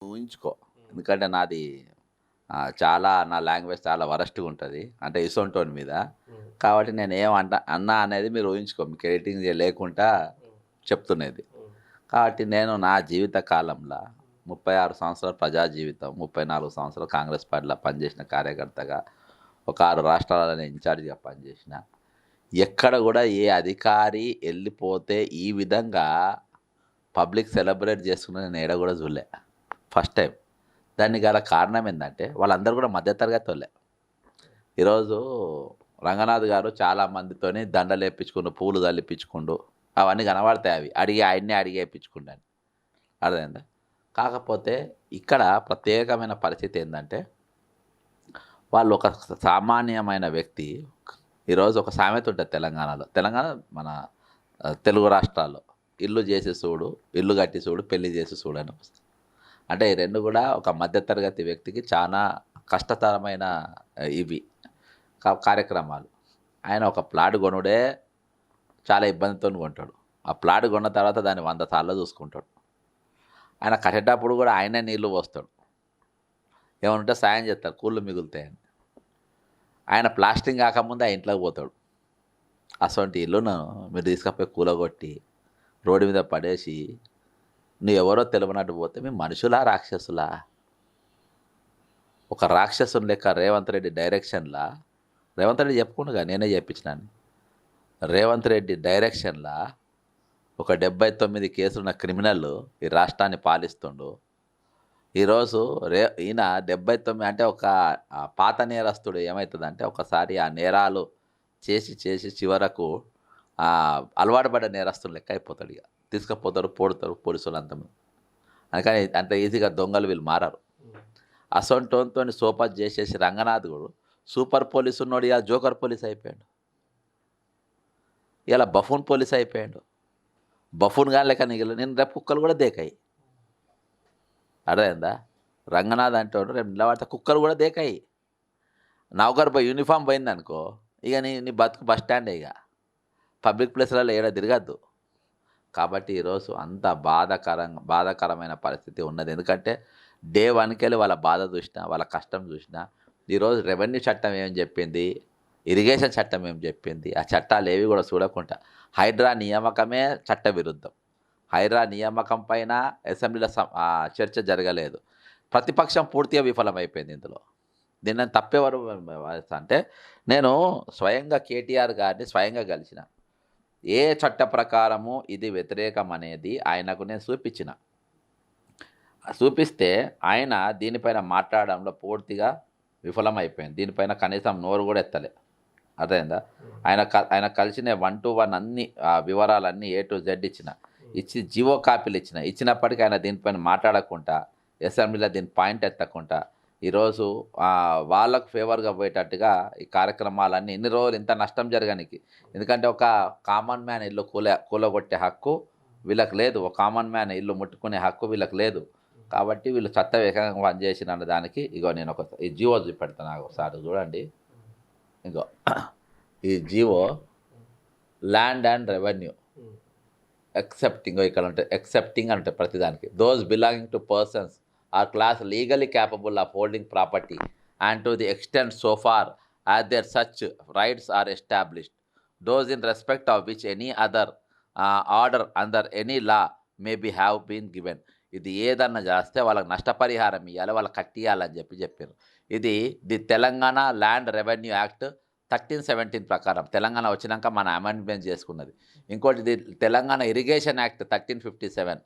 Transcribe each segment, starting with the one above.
ఊహించుకో. ఎందుకంటే నాది చాలా నా లాంగ్వేజ్ చాలా వరస్ట్‌గా ఉంటది. అంటే ఇసొంటోని మీద. హ్మ్. కాబట్టి నేనేం అన్నా అనేది మీరు ఊహించుకో. మీకు ఎడిటింగ్ లేకుండా హ్మ్. చెప్తున్నా ఇది. హ్మ్. కాబట్టి నేను నా జీవిత కాలంలో 36 సంవత్సరాలు ప్రజా జీవితం, 34 సంవత్సరాలు కాంగ్రెస్ పార్టీలో పనిచేసిన కార్యకర్తగా, ఒక 6 రాష్ట్రాలలో నేను ఇన్‌చార్జ్‌గా పనిచేసిన. ఎక్కడ గూడా ఏ అధికారి ఎళ్ళిపోతే ఈ విధంగా పబ్లిక్ సెలబ్రేట్ చేసుకున్నది నేను ఏడ గూడా జూడలే. First time. దానికి గల కారణం ఏందంటే, వాళ్ళందరూ గూడా మధ్య తరగతోళ్ళే. ఈరోజు రంగనాథ్ గారు చాలా మందితోని దండలేపించుకుండు, పూలు జల్లిపించుకుండు. అవన్నీ కనబడతాయి అవి. ఆయన్నే అడిగి ఏపించుకుండని. అర్థమైందా? కాకపోతే ఇక్కడ ప్రత్యేకమైన పరిస్థితి ఏందంటే, వాళ్ళు ఒక సామాన్యమైన వ్యక్తి ఈరోజు ఒక సామెత ఉంటది తెలంగాణలో. తెలంగాణ మన తెలుగు రాష్ట్రాల్లో. ఇల్లు జేసి సూడు, ఇల్లు కట్టి సూడు, పెళ్లి చేసి సూడని. అంటే ఈ 2 గూడా ఒక మధ్య తరగతి వ్యక్తికి చానా కష్టతరమైన ఇవి కార్యక్రమాలు. ఆయన ఒక ప్లాట్ కొనుడే చాలా ఇబ్బందితోని కొంటాడు. ఆ ప్లాట్ కొన్న తర్వాత దాన్ని 100 సార్లు చూసుకుంటాడు. ఆయన కట్టేటప్పుడు గూడా ఆయనే నీళ్లు పోస్తాడు. ఏమన్నుంటే సాయం చేస్తాడు కూళ్ళు మిగులుతాయని. ఆయన ప్లాస్టింగ్ కాకముందే ఆ ఇంట్లోకి పోతాడు. అసొంటి ఇల్లును మీరు తీసుకపోయి కూలగొట్టి, రోడ్డు మీద పడేసి, నువ్వెవరో తెలవనట్టు పోతే మేము మనుషులా? రాక్షసులా? ఒక రాక్షసుని లెక్క రేవంత్ రెడ్డి డైరెక్షన్‌లా రేవంత్ రెడ్డి చెప్పుకుండుగా నేనే చేపించినాని. రేవంత్ రెడ్డి డైరెక్షన్‌లా ఒక 79 కేసులున్న క్రిమినల్ ఈ రాష్ట్రాన్ని పాలిస్తుండు. ఈరోజు ఈయన 79 అంటే ఒక పాత నేరస్తుడు ఏమైతదంటే ఒకసారి ఆ నేరాలు చేసి చివరకు అలవాటు పడ్డ నేరస్తులు లెక్క అయిపోతాడిగ. తీసుకపోతారు, పోడుతారు పోలీసోళ్ళంతా. అందుకని అంత ఈజీగా దొంగలు వీళ్ళు మారరు. హ్మ్. అసొంటోనితోని సోపతి చేసేసి రంగనాథ్ గూడు సూపర్ పోలీస్ ఉన్నోడు ఇయాల జోకర్ పోలీస్ అయిపోయాడు. ఇయాల బఫూన్ పోలీస్ అయిపోయాడు. బఫూన్ గాని లెక్క నేను రేపు కుక్కలు కూడా దేకాయి. అర్థమైందా? రంగనాథ్ అంటోడు రేపు నిలబడితే కుక్కలు కూడా దేకాయి. నౌకర్ యూనిఫామ్ పోయిందనుకో, ఇక నీ నీ బతుకు బస్ స్టాండే ఇక. పబ్లిక్ ప్లేస్‌లలో ఏడ తిరగద్దు. కాబట్టి ఈరోజు అంత బాధాకరమైన పరిస్థితి ఉన్నది. ఎందుకంటే డే 1కెళ్ళి వాళ్ళ బాధ చూసినా, వాళ్ళ కష్టం చూసినా, ఈరోజు రెవెన్యూ చట్టం ఏం చెప్పింది, ఇరిగేషన్ చట్టం ఏం చెప్పింది, ఆ చట్టాలేవి కూడా చూడకుండా హైడ్రా నియామకమే చట్టవిరుద్ధం. హైడ్రా నియామకం పైన అసెంబ్లీలో చర్చ జరగలేదు. ప్రతిపక్షం పూర్తిగా విఫలమైపోయింది ఇందులో. దీన్ని తప్పెవరు అంటే నేను స్వయంగా కేటీఆర్ గారిని స్వయంగా కలిసిన. ఏ చట్ట ప్రకారము ఇది వ్యతిరేకం అనేది ఆయనకు నేను చూపించిన. చూపిస్తే ఆయన దీనిపైన మాట్లాడడంలో పూర్తిగా విఫలమైపోయింది. దీనిపైన కనీసం నోరు కూడా ఎత్తలే. అర్థమైందా? ఆయన కలిసిన 1 to 1 అన్ని వివరాలన్నీ ఏ టు జెడ్ ఇచ్చిన. ఇచ్చి జీవో కాపీలు ఇచ్చినప్పటికీ ఆయన దీనిపైన మాట్లాడకుండా, అసెంబ్లీలో దీని పాయింట్ ఎత్తకుండా, ఈరోజు వాళ్ళకు ఫేవర్‌గా పోయేటట్టుగా ఈ కార్యక్రమాలన్నీ ఇన్ని రోజులు ఇంత నష్టం జరగనికి. ఎందుకంటే ఒక కామన్ మ్యాన్ ఇల్లు కూలగొట్టే హక్కు వీళ్ళకి లేదు. ఒక కామన్ మ్యాన్ ఇల్లు ముట్టుకునే హక్కు వీళ్ళకి లేదు. కాబట్టి వీళ్ళు చట్ట వ్యతిరేకంగా పనిచేసిరన్న దానికి ఇగో నేను ఈ జీవో చూపెడతాను ఒకసారి చూడండి. ఇగో ఈ GO land and revenue excepting ఇక్కడ ఉంటాయి. ఎక్సెప్టింగ్ అంటే ప్రతిదానికి those belonging to persons or class legally capable of holding property and to the extent so far as there such rights are established those in respect of which any other order under any law may be have been given. ఇది ఏదన్నా చేస్తే వాళ్ళకి నష్టపరిహారం ఇవ్వాలి, వాళ్ళకి కట్టియాలని చెప్పారు. ఇది the Telangana land revenue act 1317 ప్రకారం తెలంగాణ వచ్చినాక మన అమెండ్మెంట్ చేసుకున్నది. ఇంకోటి ఇది తెలంగాణ ఇరిగేషన్ యాక్ట్ 1357.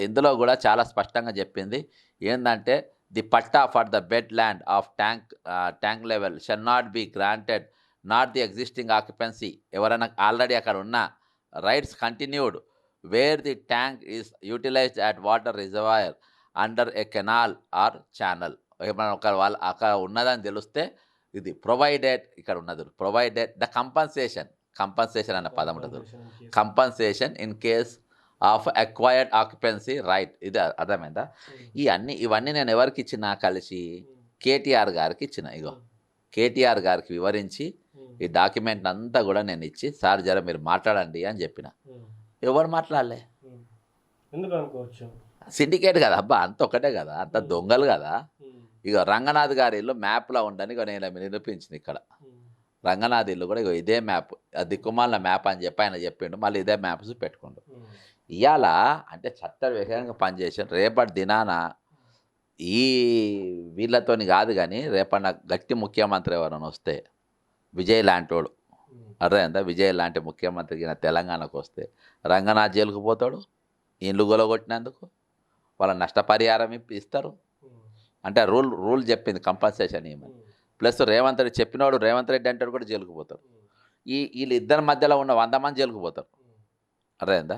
ఇందులో కూడా చాలా స్పష్టంగా చెప్పింది ఏంటంటే the patta for the bed land of tank level shall not be granted not the existing occupancy. ఎవరైనా ఆల్రెడీ అక్కడ ఉన్న rights continued where the tank is utilised at water reservoir under a canal or channel. ఏమైనా అక్కడ ఉన్నదని తెలిస్తే ఇది provided ఇక్కడ ఉన్నది ప్రొవైడెడ్ ద కంపన్సేషన్ అనే పదం ఉంటుంది. Compensation in case of acquired occupancy right. ఇది అర్థమైందా? ఇవన్నీ నేను ఎవరికి ఇచ్చినా కలిసి కేటీఆర్ గారికి ఇచ్చిన. ఇగో కేటీఆర్ గారికి వివరించి ఈ డాక్యుమెంట్ అంతా కూడా నేను ఇచ్చి సార్ జర మీరు మాట్లాడండి అని చెప్పిన. ఎవరు మాట్లాడలే. ఎందుకు అనుకోవచ్చు? సిండికేట్ కదా అబ్బా, అంత ఒకటే కదా, అంత దొంగలు కదా. ఇక రంగనాథ్ గారి ఇల్లు మ్యాప్లో ఉండని ఇక నేను నిరూపించింది ఇక్కడ. రంగనాథ్ ఇల్లు కూడా ఇగో ఇదే మ్యాప్, ఆ దిక్కుమాలిన మ్యాప్ అని చెప్పి ఆయన చెప్పిండు, మళ్ళీ ఇదే మ్యాప్స్ పెట్టుకుండు. ఇవాళ అంటే చట్ట వ్యతిరేకంగా పనిచేసాను. రేపటి దినాన ఈ వీళ్ళతోని కాదు కానీ రేపన్న గట్టి ముఖ్యమంత్రి ఎవరైనా వస్తే, విజయ్ లాంటోడు, అర్థమైందా, విజయ్ లాంటి ముఖ్యమంత్రి ఈయన తెలంగాణకు వస్తే రంగనాథ్ జైలుకు పోతాడు, ఇండ్లు గొలగొట్టినందుకు వాళ్ళ నష్టపరిహారం ఇస్తారు. అంటే రూల్ రూల్ చెప్పింది కంపల్సేషన్ ఇవ్వమని. ప్లస్ రేవంత్ రెడ్డి చెప్పినోడు రేవంత్ రెడ్డి అంటాడు కూడా జైలుకు పోతారు. వీళ్ళిద్దరి మధ్యలో ఉన్న 100 మంది జైలుకు పోతారు. అర్థమైందా.